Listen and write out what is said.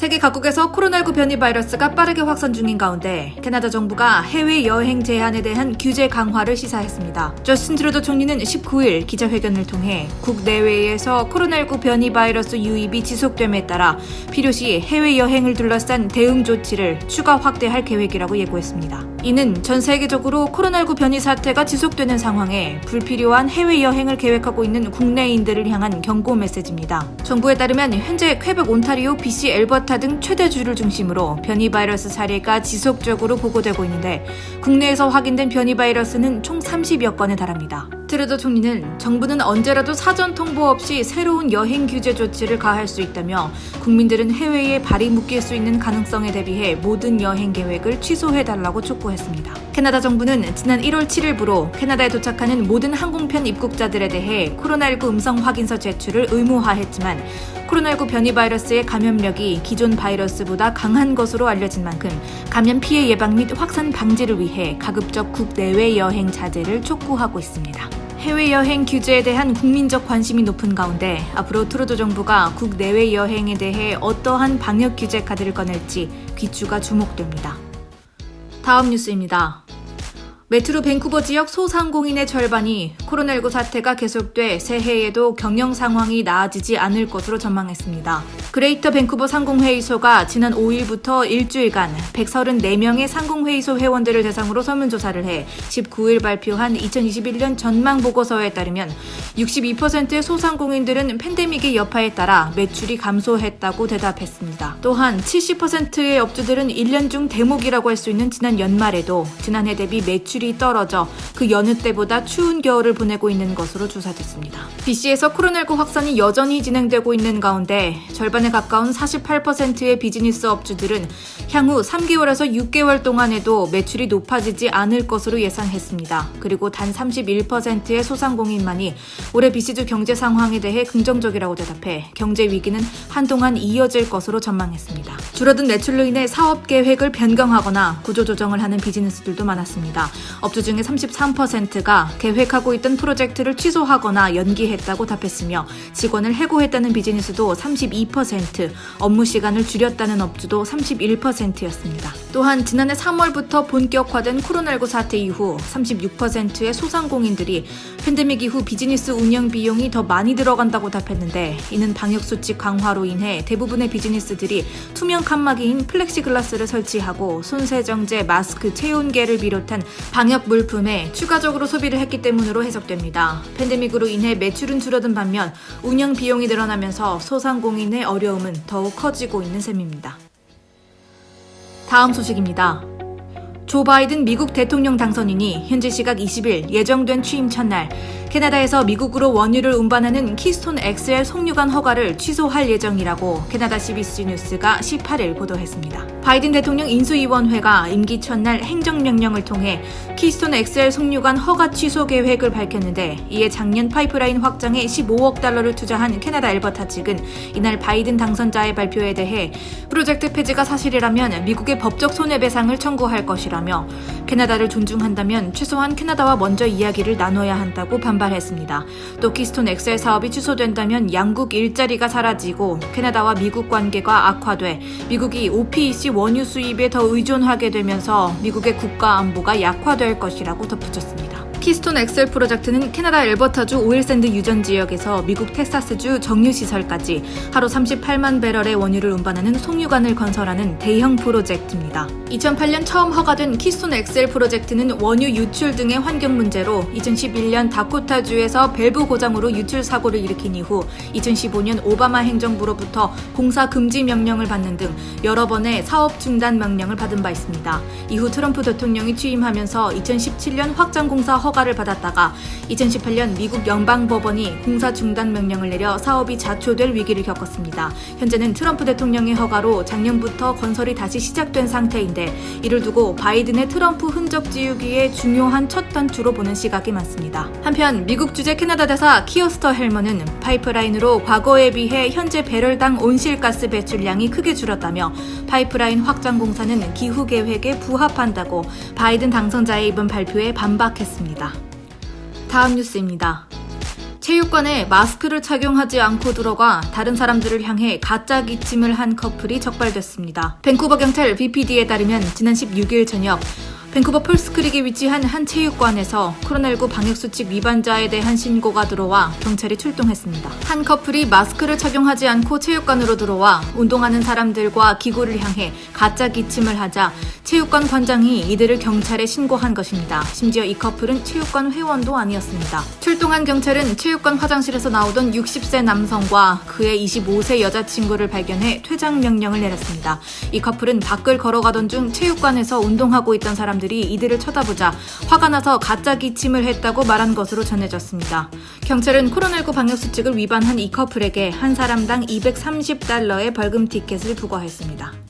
세계 각국에서 코로나19 변이 바이러스가 빠르게 확산 중인 가운데 캐나다 정부가 해외 여행 제한에 대한 규제 강화를 시사했습니다. 저스틴 트루도 총리는 19일 기자회견을 통해 국내외에서 코로나19 변이 바이러스 유입이 지속됨에 따라 필요시 해외 여행을 둘러싼 대응 조치를 추가 확대할 계획이라고 예고했습니다. 이는 전 세계적으로 코로나19 변이 사태가 지속되는 상황에 불필요한 해외 여행을 계획하고 있는 국내인들을 향한 경고 메시지입니다. 정부에 따르면 현재 퀘벡, 온타리오, BC, 엘버타 등 최대주를 중심으로 변이 바이러스 사례가 지속적으로 보고되고 있는데 국내에서 확인된 변이 바이러스는 총 30여 건에 달합니다. 트루도 총리는 정부는 언제라도 사전 통보 없이 새로운 여행 규제 조치를 가할 수 있다며 국민들은 해외에 발이 묶일 수 있는 가능성에 대비해 모든 여행 계획을 취소해달라고 촉구했습니다. 캐나다 정부는 지난 1월 7일부로 캐나다에 도착하는 모든 항공편 입국자들에 대해 코로나19 음성 확인서 제출을 의무화했지만 코로나19 변이 바이러스의 감염력이 기존 바이러스보다 강한 것으로 알려진 만큼 감염 피해 예방 및 확산 방지를 위해 가급적 국내외 여행 자제를 촉구하고 있습니다. 해외여행 규제에 대한 국민적 관심이 높은 가운데 앞으로 트루도 정부가 국내외 여행에 대해 어떠한 방역 규제 카드를 꺼낼지 귀추가 주목됩니다. 다음 뉴스입니다. 메트로 밴쿠버 지역 소상공인의 절반이 코로나19 사태가 계속돼 새해에도 경영 상황이 나아지지 않을 것으로 전망했습니다. 그레이터 밴쿠버 상공회의소가 지난 5일부터 일주일간 134명의 상공회의소 회원들을 대상으로 설문조사를 해 19일 발표한 2021년 전망보고서에 따르면 62%의 소상공인들은 팬데믹의 여파에 따라 매출이 감소했다고 대답했습니다. 또한 70%의 업주들은 1년 중 대목이라고 할 수 있는 지난 연말에도 지난해 대비 매출이 떨어져 그 여느 때보다 추운 겨울을 보내고 있는 것으로 조사됐습니다. BC에서 코로나19 확산이 여전히 진행되고 있는 가운데 절반에 가까운 48%의 비즈니스 업주들은 향후 3개월에서 6개월 동안에도 매출이 높아지지 않을 것으로 예상했습니다. 그리고 단 31%의 소상공인만이 올해 BC주 경제 상황에 대해 긍정적이라고 대답해 경제 위기는 한동안 이어질 것으로 전망했습니다. 줄어든 매출로 인해 사업 계획을 변경하거나 구조조정을 하는 비즈니스들도 많았습니다. 업주 중에 33%가 계획하고 있던 프로젝트를 취소하거나 연기했다고 답했으며 직원을 해고했다는 비즈니스도 32%, 업무 시간을 줄였다는 업주도 31%였습니다. 또한 지난해 3월부터 본격화된 코로나19 사태 이후 36%의 소상공인들이 팬데믹 이후 비즈니스 운영 비용이 더 많이 들어간다고 답했는데 이는 방역수칙 강화로 인해 대부분의 비즈니스들이 투명 칸막이인 플렉시글라스를 설치하고 손세정제, 마스크, 체온계를 비롯한 방역 물품에 추가적으로 소비를 했기 때문으로 해석됩니다. 팬데믹으로 인해 매출은 줄어든 반면 운영 비용이 늘어나면서 소상공인의 어려움은 더욱 커지고 있는 셈입니다. 다음 소식입니다. 조 바이든 미국 대통령 당선인이 현지 시각 20일 예정된 취임 첫날 캐나다에서 미국으로 원유를 운반하는 키스톤 XL 송유관 허가를 취소할 예정이라고 캐나다 CBC 뉴스가 18일 보도했습니다. 바이든 대통령 인수위원회가 임기 첫날 행정명령을 통해 키스톤 XL 송유관 허가 취소 계획을 밝혔는데 이에 작년 파이프라인 확장에 15억 달러를 투자한 캐나다 엘버타 측은 이날 바이든 당선자의 발표에 대해 프로젝트 폐지가 사실이라면 미국의 법적 손해배상을 청구할 것이라며 캐나다를 존중한다면 최소한 캐나다와 먼저 이야기를 나눠야 한다고 반발했습니다. 또 키스톤 XL 사업이 취소된다면 양국 일자리가 사라지고 캐나다와 미국 관계가 악화돼 미국이 OPEC 원유 수입에 더 의존하게 되면서 미국의 국가 안보가 약화될 것이라고 덧붙였습니다. 키스톤 XL 프로젝트는 캐나다 엘버타주 오일샌드 유전 지역에서 미국 텍사스주 정유시설까지 하루 38만 배럴의 원유를 운반하는 송유관을 건설하는 대형 프로젝트입니다. 2008년 처음 허가된 키스톤 XL 프로젝트는 원유 유출 등의 환경 문제로 2011년 다코타주에서 밸브 고장으로 유출 사고를 일으킨 이후 2015년 오바마 행정부로부터 공사 금지 명령을 받는 등 여러 번의 사업 중단 명령을 받은 바 있습니다. 이후 트럼프 대통령이 취임하면서 2017년 확장 공사 허가를 받았다가 2018년 미국 연방법원이 공사 중단 명령을 내려 사업이 자초될 위기를 겪었습니다. 현재는 트럼프 대통령의 허가로 작년부터 건설이 다시 시작된 상태인데 이를 두고 바이든의 트럼프 흔적 지우기의 중요한 첫 단추로 보는 시각이 많습니다. 한편 미국 주재 캐나다 대사 키어스터 헬머는 파이프라인으로 과거에 비해 현재 배럴당 온실가스 배출량이 크게 줄었다며 파이프라인 확장 공사는 기후 계획에 부합한다고 바이든 당선자의 이번 발표에 반박했습니다. 다음 뉴스입니다. 체육관에 마스크를 착용하지 않고 들어가 다른 사람들을 향해 가짜 기침을 한 커플이 적발됐습니다. 밴쿠버 경찰 BPD에 따르면 지난 16일 저녁 밴쿠버 펄스크릭에 위치한 한 체육관에서 코로나19 방역수칙 위반자에 대한 신고가 들어와 경찰이 출동했습니다. 한 커플이 마스크를 착용하지 않고 체육관으로 들어와 운동하는 사람들과 기구를 향해 가짜 기침을 하자 체육관 관장이 이들을 경찰에 신고한 것입니다. 심지어 이 커플은 체육관 회원도 아니었습니다. 출동한 경찰은 체육관 화장실에서 나오던 60세 남성과 그의 25세 여자친구를 발견해 퇴장 명령을 내렸습니다. 이 커플은 밖을 걸어가던 중 체육관에서 운동하고 있던 사람들이 이들을 쳐다보자 화가 나서 가짜 기침을 했다고 말한 것으로 전해졌습니다. 경찰은 코로나19 방역수칙을 위반한 이 커플에게 한 사람당 $230의 벌금 티켓을 부과했습니다.